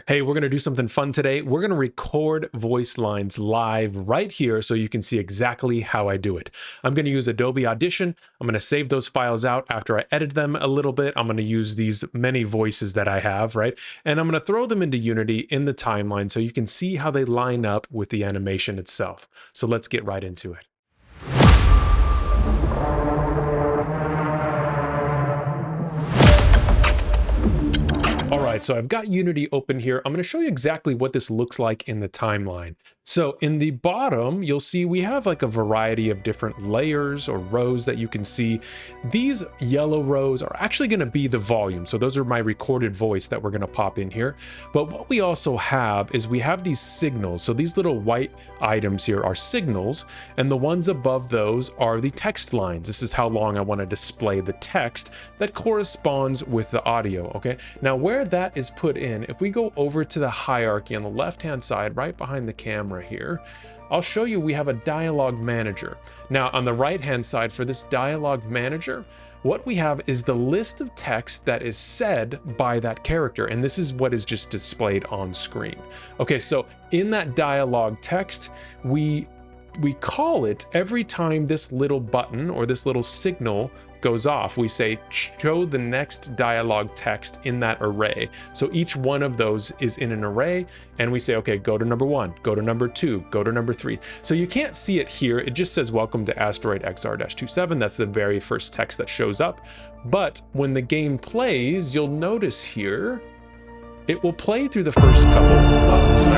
Hey, we're going to do something fun today. We're going to record voice lines live right here so you can see exactly how I do it. I'm going to use Adobe Audition. I'm going to save those files out after I edit them a little bit. I'm going to use these many voices that I have, right? And I'm going to throw them into Unity in the timeline so you can see how they line up with the animation itself. So let's get right into it. All right, so I've got Unity open here. I'm going to show you exactly what this looks like in the timeline. So in the bottom, you'll see we have like a variety of different layers or rows that you can see. These yellow rows are actually going to be the volume. So those are my recorded voice that we're going to pop in here. But what we also have is we have these signals. So these little white items here are signals, and the ones above those are the text lines. This is how long I want to display the text that corresponds with the audio, okay? Now where that is put in, if we go over to the hierarchy on the left-hand side, right behind the camera here, I'll show you we have a dialogue manager. Now on the right-hand side for this dialogue manager, what we have is the list of text that is said by that character, and this is what is just displayed on screen. Okay, so in that dialogue text, we call it every time this little button or this little signal goes off, we say show the next dialogue text in that array. So each one of those is in an array, and we say, okay, go to number 1, go to number 2, go to number 3. So you can't see it here. It just says welcome to asteroid XR-27. That's the very first text that shows up. But when the game plays, you'll notice here, it will play through the first couple.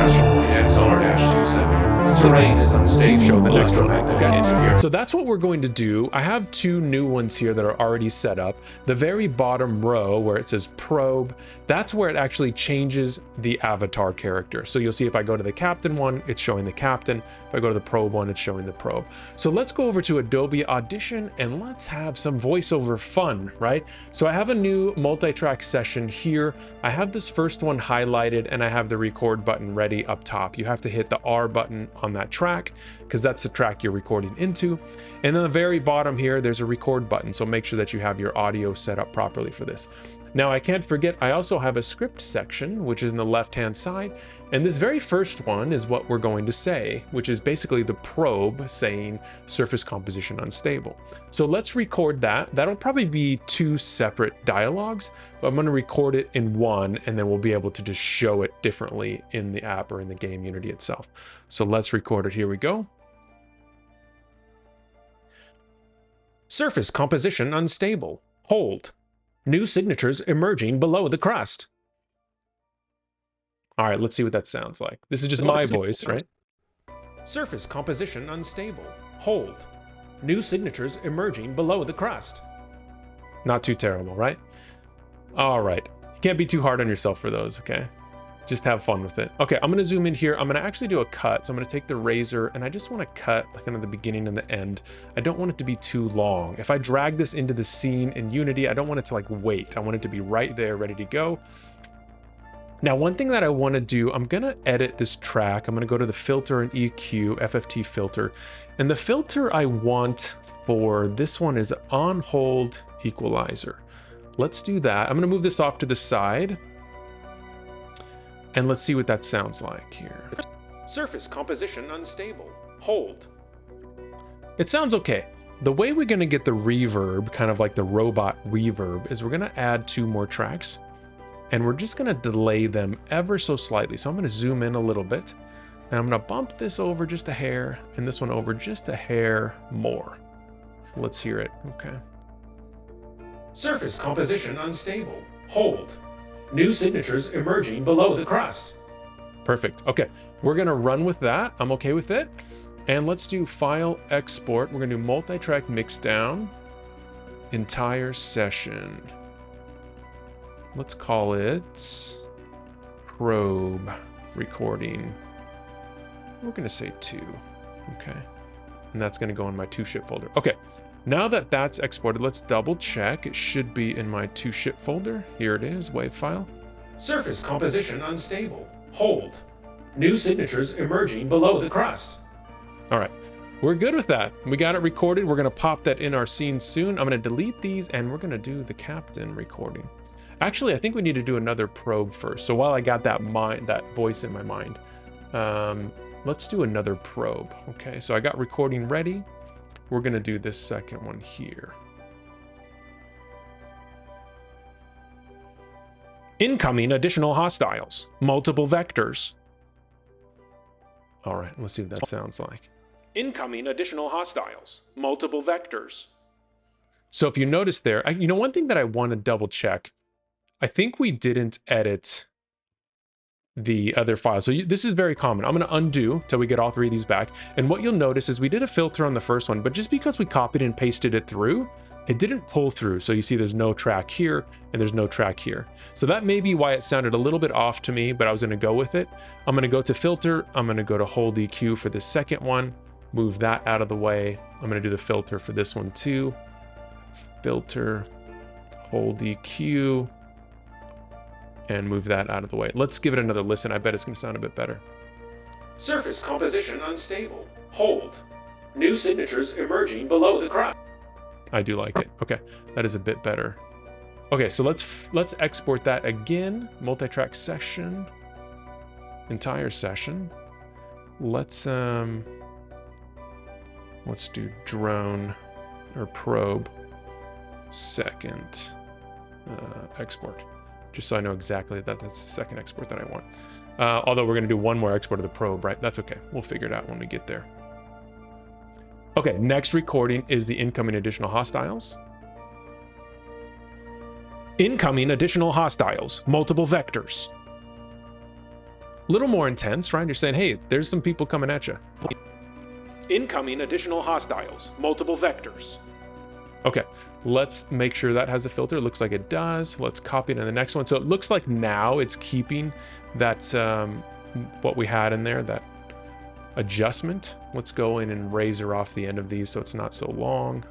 Show the next one, okay? So that's what we're going to do. I have 2 new ones here that are already set up. The very bottom row where it says probe, that's where it actually changes the avatar character. So you'll see if I go to the captain one, it's showing the captain. If I go to the probe one, it's showing the probe. So let's go over to Adobe Audition and let's have some voiceover fun, right? So I have a new multi-track session here. I have this first one highlighted and I have the record button ready up top. You have to hit the R button on that track because that's the track you're recording into. And on the very bottom here, there's a record button. So make sure that you have your audio set up properly for this. Now I can't forget, I also have a script section, which is in the left-hand side. And this very first one is what we're going to say, which is basically the probe saying surface composition unstable. So let's record that. That'll probably be 2 separate dialogues, but I'm going to record it in one, and then we'll be able to just show it differently in the app or in the game Unity itself. So let's record it. Here we go. Surface composition unstable. Hold. New signatures emerging below the crust. All right, let's see what that sounds like. This is just my voice, right? Surface composition unstable. Hold. New signatures emerging below the crust. Not too terrible, right? All right. You can't be too hard on yourself for those, okay? Just have fun with it. Okay, I'm gonna zoom in here. I'm gonna actually do a cut. So I'm gonna take the razor and I just wanna cut like kind of the beginning and the end. I don't want it to be too long. If I drag this into the scene in Unity, I don't want it to like wait. I want it to be right there, ready to go. Now, one thing that I wanna do, I'm gonna edit this track. I'm gonna go to the filter and EQ, FFT filter. And the filter I want for this one is on hold equalizer. Let's do that. I'm gonna move this off to the side. And let's see what that sounds like here. Surface composition unstable. Hold. It sounds okay. The way we're gonna get the reverb, kind of like the robot reverb, is we're gonna add 2 more tracks and we're just gonna delay them ever so slightly. So I'm gonna zoom in a little bit and I'm gonna bump this over just a hair and this one over just a hair more. Let's hear it, okay. Surface composition unstable. Hold. New signatures emerging below the crust. Perfect. Okay, we're gonna run with that. I'm okay with it. And let's do file export. We're gonna do multi-track mix down, entire session. Let's call it probe recording. We're gonna say 2, okay. And that's gonna go in my 2ship folder. Okay, now that that's exported, let's double check. It should be in my 2ship folder. Here it is, WAV file. Surface composition unstable. Hold. New signatures emerging below the crust. All right, we're good with that. We got it recorded. We're gonna pop that in our scene soon. I'm gonna delete these and we're gonna do the captain recording. Actually, I think we need to do another probe first. So while I got that voice in my mind, let's do another probe. Okay, so I got recording ready. We're gonna do this second one here. Incoming additional hostiles, multiple vectors. All right, let's see what that sounds like. Incoming additional hostiles, multiple vectors. So if you notice there, you know, one thing that I want to double check, I think we didn't edit the other file. So this is very common. I'm going to undo till we get all three of these back. And what you'll notice is we did a filter on the first one, but just because we copied and pasted it through, it didn't pull through. So you see there's no track here and there's no track here. So that may be why it sounded a little bit off to me, but I was going to go with it. I'm going to go to filter. I'm going to go to hold EQ for the second one, move that out of the way. I'm going to do the filter for this one too. Filter, hold EQ, and move that out of the way. Let's give it another listen. I bet it's going to sound a bit better. Surface composition unstable. Hold. New signatures emerging below the crowd. I do like it. Okay, that is a bit better. Okay, so let's export that again. Multi-track session, entire session. Let's do drone or probe second export, just so I know exactly that's the second export that I want. Although we're going to do one more export of the probe, right? That's okay. We'll figure it out when we get there. Okay, next recording is the incoming additional hostiles. Incoming additional hostiles, multiple vectors. A little more intense, right? You're saying, hey, there's some people coming at you. Incoming additional hostiles, multiple vectors. Okay, let's make sure that has a filter. It looks like it does. Let's copy it in the next one. So it looks like now it's keeping that, what we had in there, that adjustment. Let's go in and razor off the end of these so it's not so long.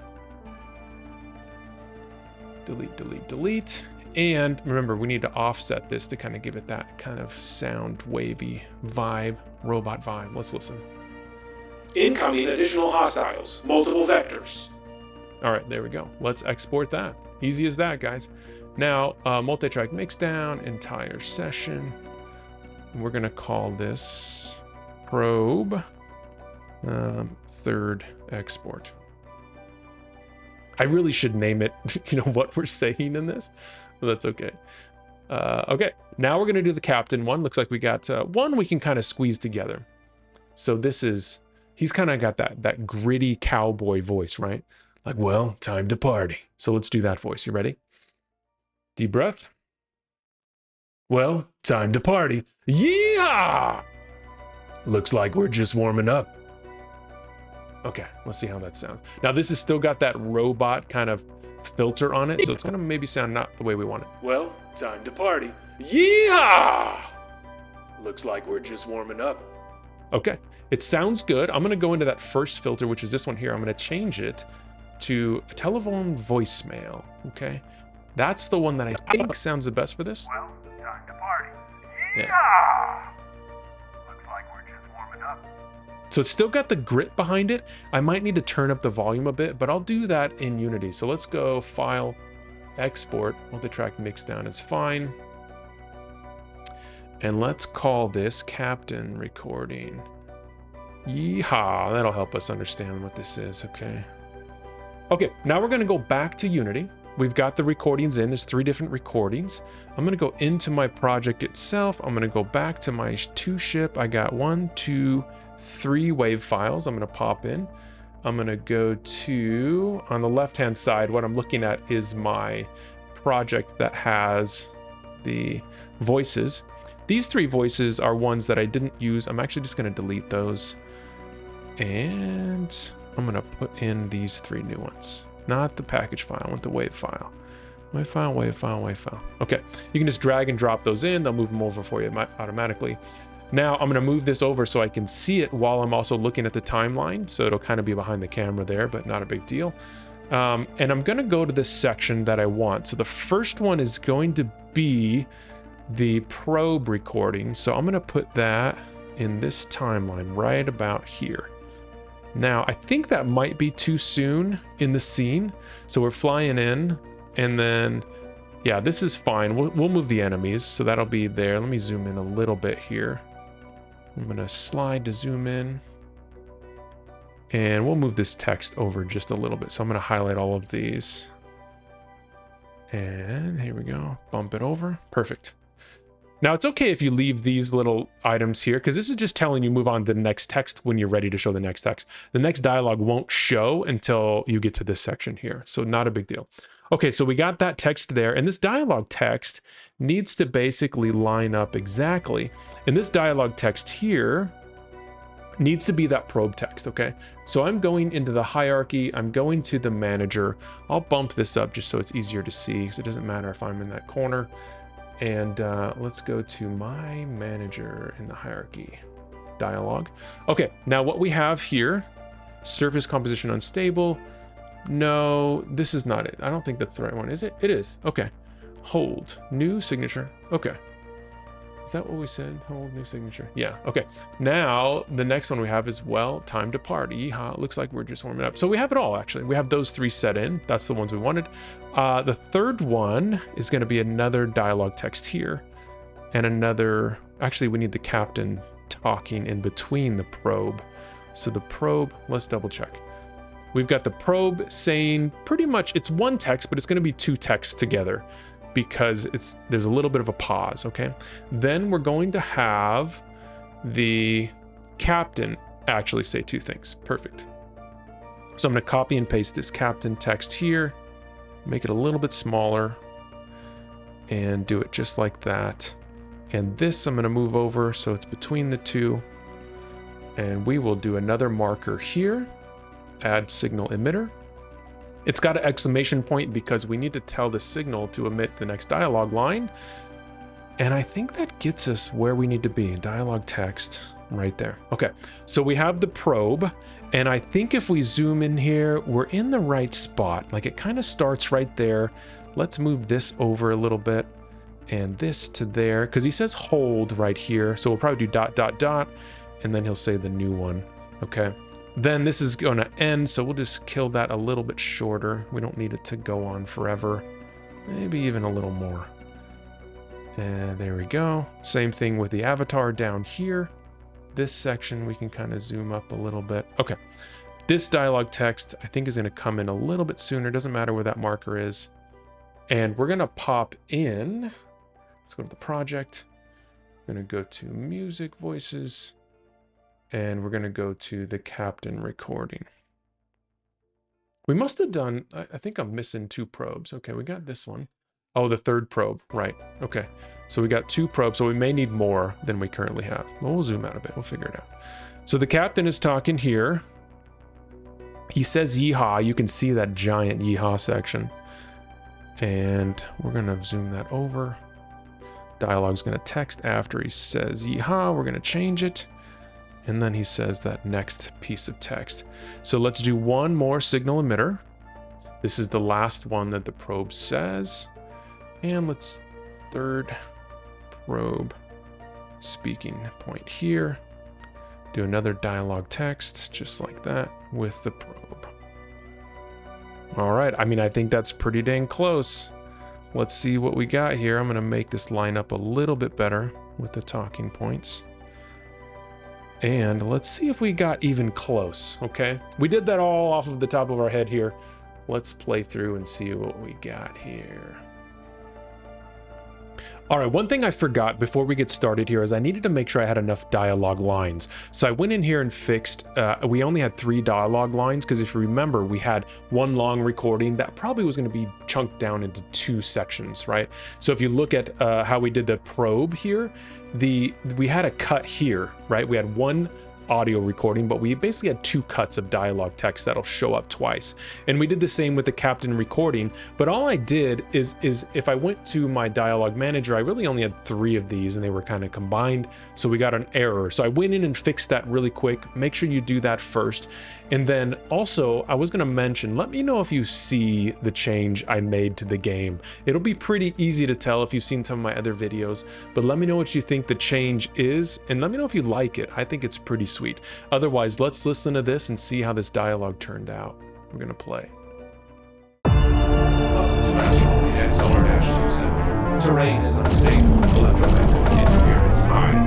Delete, delete, delete. And remember, we need to offset this to kind of give it that kind of sound wavy vibe, robot vibe. Let's listen. Incoming additional hostiles, multiple vectors. All right, there we go. Let's export that. Easy as that, guys. Now, multi-track mixdown, entire session. We're gonna call this probe third export. I really should name it, you know, what we're saying in this, but that's okay. Okay, now we're gonna do the captain one. Looks like we got one we can kind of squeeze together. So this is, he's kind of got that gritty cowboy voice, right? Like, well, time to party. So let's do that voice. You ready? Deep breath. Well, time to party. Yeehaw! Looks like we're just warming up. Okay, let's see how that sounds. Now this has still got that robot kind of filter on it, so it's gonna maybe sound not the way we want it. Well, time to party. Yeehaw! Looks like we're just warming up. Okay, it sounds good. I'm gonna go into that first filter, which is this one here. I'm gonna change it to telephone voicemail, okay? That's the one that I think sounds the best for this. Well, time to party. Yeah. Looks like we're just warming up. So it's still got the grit behind it. I might need to turn up the volume a bit, but I'll do that in Unity. So let's go File, Export, multi-track mixdown is fine. And let's call this Captain Recording. Yeehaw, that'll help us understand what this is, okay? Okay, now we're gonna go back to Unity. We've got the recordings in, there's 3 different recordings. I'm gonna go into my project itself. I'm gonna go back to my 2-ship. I got 1, 2, 3 wave files. I'm gonna pop in. I'm gonna go to, on the left-hand side, what I'm looking at is my project that has the voices. These 3 voices are ones that I didn't use. I'm actually just gonna delete those. And I'm gonna put in these 3 new ones. Not the package file, I want the wave file. Wave file, wave file, wave file. Okay, you can just drag and drop those in. They'll move them over for you automatically. Now I'm gonna move this over so I can see it while I'm also looking at the timeline. So it'll kind of be behind the camera there, but not a big deal. And I'm gonna go to this section that I want. So the first one is going to be the probe recording. So I'm gonna put that in this timeline right about here. Now, I think that might be too soon in the scene. So we're flying in, and then Yeah, this is fine. We'll move the enemies, so that'll be there. Let me zoom in a little bit here. I'm gonna slide to zoom in. And we'll move this text over just a little bit. So I'm gonna highlight all of these. And here we go, bump it over, perfect. Now it's okay if you leave these little items here, because this is just telling you move on to the next text when you're ready to show the next text. The next dialogue won't show until you get to this section here, so not a big deal. Okay, so we got that text there, and this dialogue text needs to basically line up exactly. And this dialogue text here needs to be that probe text, okay? So I'm going into the hierarchy, I'm going to the manager. I'll bump this up just so it's easier to see, because it doesn't matter if I'm in that corner. And let's go to my manager in the hierarchy dialogue. Okay, now what we have here, surface composition unstable. No, this is not it. I don't think that's the right one, is it? It is, okay. Hold, new signature, okay. Is that what we said? Hold, new signature. Yeah, okay. Now, the next one we have is, well, time to party. Yeehaw, it looks like we're just warming up. So we have it all, actually. We have those three set in. That's the ones we wanted. The third one is gonna be another dialogue text here. And another, actually, we need the captain talking in between the probe. So the probe, let's double check. We've got the probe saying pretty much, it's one text, but it's gonna be two texts together, because there's a little bit of a pause, okay? Then we're going to have the captain actually say two things. Perfect. So I'm gonna copy and paste this captain text here, make it a little bit smaller, and do it just like that. And this I'm gonna move over so it's between the two. And we will do another marker here, add signal emitter. It's got an exclamation point because we need to tell the signal to emit the next dialogue line. And I think that gets us where we need to be. Dialogue text right there. Okay, so we have the probe. And I think if we zoom in here, we're in the right spot. Like it kind of starts right there. Let's move this over a little bit and this to there, because he says hold right here. So we'll probably do dot, dot, dot, and then he'll say the new one, okay? Then this is gonna end, so we'll just kill that a little bit shorter. We don't need it to go on forever. Maybe even a little more. And there we go. Same thing with the avatar down here. This section, we can kind of zoom up a little bit. Okay, this dialogue text, I think is gonna come in a little bit sooner. Doesn't matter where that marker is. And we're gonna pop in. Let's go to the project. I'm gonna go to music voices. And we're gonna go to the captain recording. We must have done, I think I'm missing two probes. Okay, we got this one. Oh, the third probe, right. Okay, so we got two probes, so we may need more than we currently have. Well, we'll zoom out a bit, we'll figure it out. So the captain is talking here. He says yeehaw, you can see that giant yeehaw section. And we're gonna zoom that over. Dialogue's gonna text after he says yeehaw, we're gonna change it. And then he says that next piece of text. So let's do one more signal emitter. This is the last one that the probe says. And let's third probe speaking point here. Do another dialogue text just like that with the probe. All right, I mean, I think that's pretty dang close. Let's see what we got here. I'm gonna make this line up a little bit better with the talking points. And let's see if we got even close, okay? We did that all off of the top of our head here. Let's play through and see what we got here. All right, one thing I forgot before we get started here is I needed to make sure I had enough dialogue lines. So I went in here and fixed, we only had 3 dialogue lines, because if you remember, we had one long recording that probably was gonna be chunked down into 2 sections, right? So if you look at how we did the probe here, we had a cut here, right? We had one audio recording, but we basically had 2 cuts of dialogue text that'll show up twice. And we did the same with the captain recording, but all I did is if I went to my dialogue manager, I really only had 3 of these and they were kind of combined, so we got an error. So I went in and fixed that really quick. Make sure you do that first. And then also, I was gonna mention, let me know if you see the change I made to the game. It'll be pretty easy to tell if you've seen some of my other videos, but let me know what you think the change is, and let me know if you like it. I think it's pretty sweet. Otherwise, let's listen to this and see how this dialogue turned out. We're gonna play. XLR-2 terrain is unstable, electromagnetic interference high,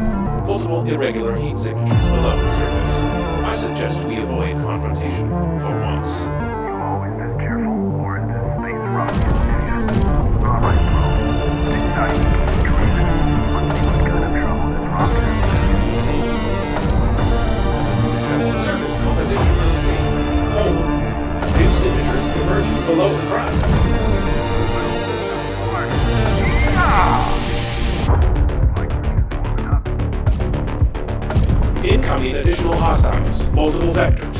multiple irregular heat signatures below the surface. I suggest we avoid confrontation for once. You always this careful, or is this space rock condition? Alright, bro. It's not even dreaming. Let's see what kind of trouble this rock is. Surface composition unstable. Cold. New signatures emerging below the crack. Incoming additional hostiles, multiple vectors.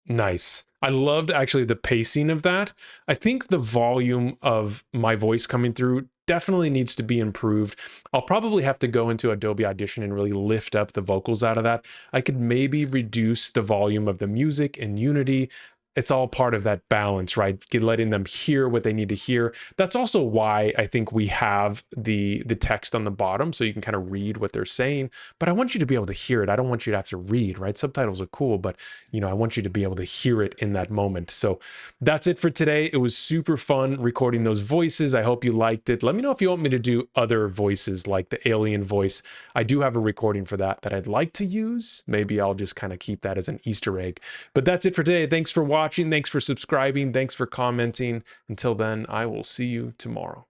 Nice. I loved actually the pacing of that. I think the volume of my voice coming through definitely needs to be improved. I'll probably have to go into Adobe Audition and really lift up the vocals out of that. I could maybe reduce the volume of the music in Unity. It's all part of that balance, right? Letting them hear what they need to hear. That's also why I think we have the text on the bottom, so you can kind of read what they're saying. But I want you to be able to hear it. I don't want you to have to read, right? Subtitles are cool, but I want you to be able to hear it in that moment. So that's it for today. It was super fun recording those voices. I hope you liked it. Let me know if you want me to do other voices like the alien voice. I do have a recording for that I'd like to use. Maybe I'll just kind of keep that as an Easter egg. But that's it for today. Thanks for watching. Thanks for subscribing. Thanks for commenting. Until then, I will see you tomorrow.